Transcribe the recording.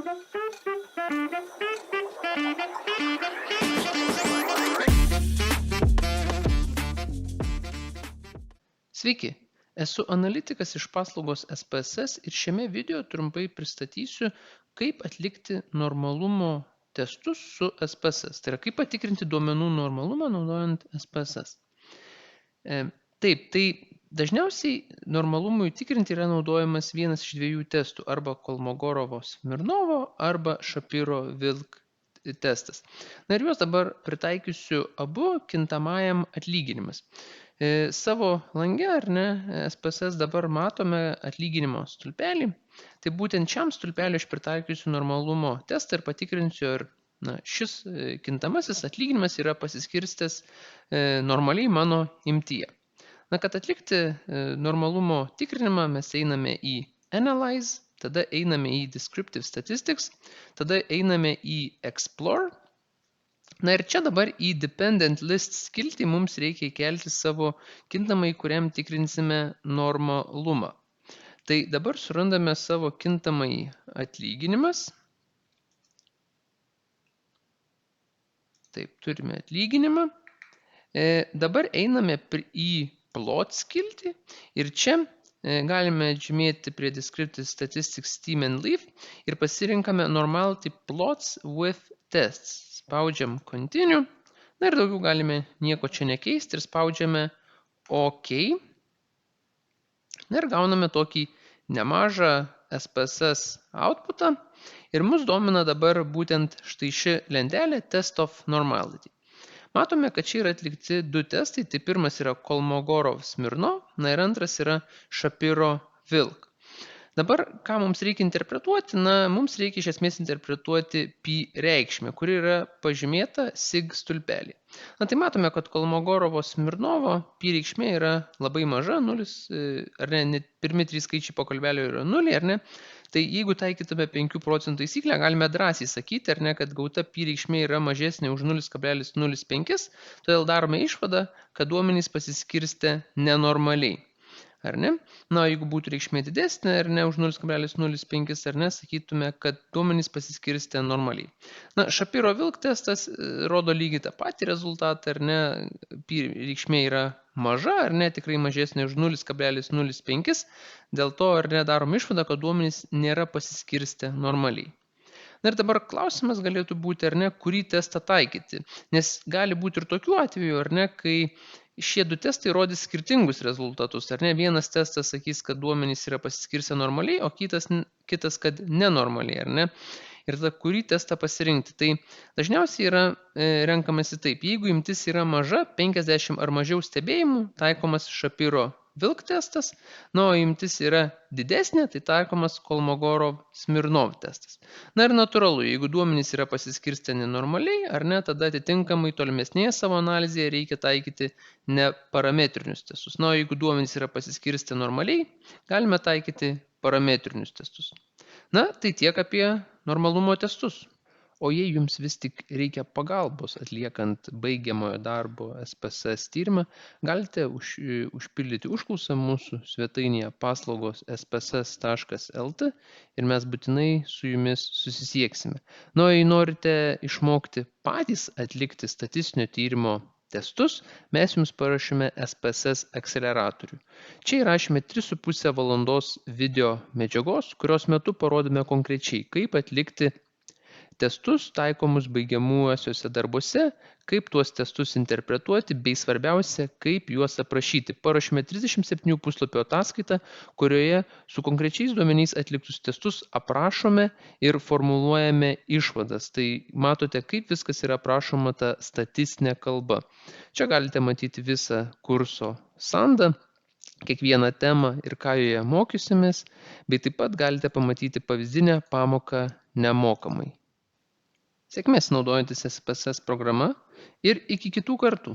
Sveiki, esu analitikas iš paslaugos SPSS ir šiame video trumpai pristatysiu, kaip atlikti normalumo testus su SPSS. Tai yra, kaip patikrinti duomenų normalumą naudojant SPSS. Taip, tai dažniausiai normalumui tikrinti yra naudojamas vienas iš dviejų testų, arba Kolmogorovo-Smirnovo, arba Shapiro-Wilk testas. Na ir juos dabar pritaikysiu abu kintamajam atlyginimas. Savo lange, ar ne, SPSS dabar matome atlyginimo stulpelį. Tai būtent šiam stulpeliu aš pritaikysiu normalumo testą ir patikrinsiu, ar šis kintamasis atlyginimas yra pasiskirstęs normaliai mano imtyje. Kad atlikti normalumo tikrinimą, mes einame į Analyze, tada einame į Descriptive Statistics, tada einame į Explore. Ir čia dabar į Dependent List skiltį mums reikia įkelti savo kintamąjį, kuriam tikrinsime normalumą. Tai dabar surandame savo kintamąjį atlyginimas. Taip, turime atlyginimą. Dabar einame į Plot skiltį ir čia galime žymėti prie Descriptive Statistics Steam and Leaf ir pasirinkame Normality Plots with Tests. Spaudžiam Continue. Ir daugiau galime nieko čia nekeisti ir spaudžiame OK. Ir gauname tokį nemažą SPSS outputą. Ir mus domina dabar būtent štai ši lentelė Test of Normality. Matome, kad čia yra atlikti du testai. Tai pirmas yra Kolmogorov-Smirnov, ir antras yra Shapiro-Wilk. Dabar, ką mums reikia interpretuoti? Mums reikia iš esmės interpretuoti pi reikšmę, kuri yra pažymėta sig stulpelį. Tai matome, kad Kolmogorovo-Smirnovo pi reikšmė yra labai maža, 0, ar ne, net pirmi 3 skaičiai po kalbelio yra 0, ar ne? Tai jeigu taikytume 5% taisyklę, galime drąsiai sakyti, ar ne, kad gauta pi reikšmė yra mažesnė už 0,05, todėl darome išvadą, kad duomenys pasiskirstė nenormaliai. Ar ne? Jeigu būtų reikšmė didesnė, ar ne, už 0,05, ar ne, sakytume, kad duomenys pasiskirstė normaliai. Shapiro-Wilk testas rodo lygiai tą patį rezultatą, ar ne, pi reikšmė yra maža, ar ne, tikrai mažesnė už 0,05, dėl to, ar ne, darom išvadą, kad duomenys nėra pasiskirstę normaliai. Ir dabar klausimas galėtų būti, ar ne, kurį testą taikyti, nes gali būti ir tokių atvejų, ar ne, kai šie du testai rodys skirtingus rezultatus, ar ne, vienas testas sakys, kad duomenys yra pasiskirstę normaliai, o kitas, kad nenormaliai, ar ne, ir tada kurį testą pasirinkti. Tai dažniausiai yra renkamasi taip, jeigu imtis yra maža, 50 ar mažiau stebėjimų, taikomas Shapiro-Wilk testas, o imtis yra didesnė, tai taikomas Kolmogorov-Smirnov testas. Ir natūralu, jeigu duomenys yra pasiskirstę nenormaliai, ar ne, tada atitinkamai tolimesnėje savo analizėje reikia taikyti neparametrinius testus. Jeigu duomenys yra pasiskirstę normaliai, galime taikyti parametrinius testus. Tai tiek apie normalumo testus. O jei jums vis tik reikia pagalbos atliekant baigiamojo darbo SPSS tyrimą, galite užpildyti užklausą mūsų svetainėje paslaugos spss.lt ir mes būtinai su jumis susisieksime. Jei norite išmokti patys atlikti statistinio tyrimo testus, mes jums parašėme SPSS akseleratorių. Čia įrašėme 3,5 valandos video medžiagos, kurios metu parodome konkrečiai, kaip atlikti testus taikomus baigiamuosiuose darbuose, kaip tuos testus interpretuoti, bei svarbiausia, kaip juos aprašyti. Parašėme 37 puslapio ataskaitą, kurioje su konkrečiais duomeniais atliktus testus aprašome ir formuluojame išvadas. Tai matote, kaip viskas yra aprašoma ta statistinė kalba. Čia galite matyti visą kurso sandą, kiekvieną temą ir ką joje mokysimės, bei taip pat galite pamatyti pavyzdinę pamoką nemokamai. Sėkmės naudojantis SPSS programa ir iki kitų kartų.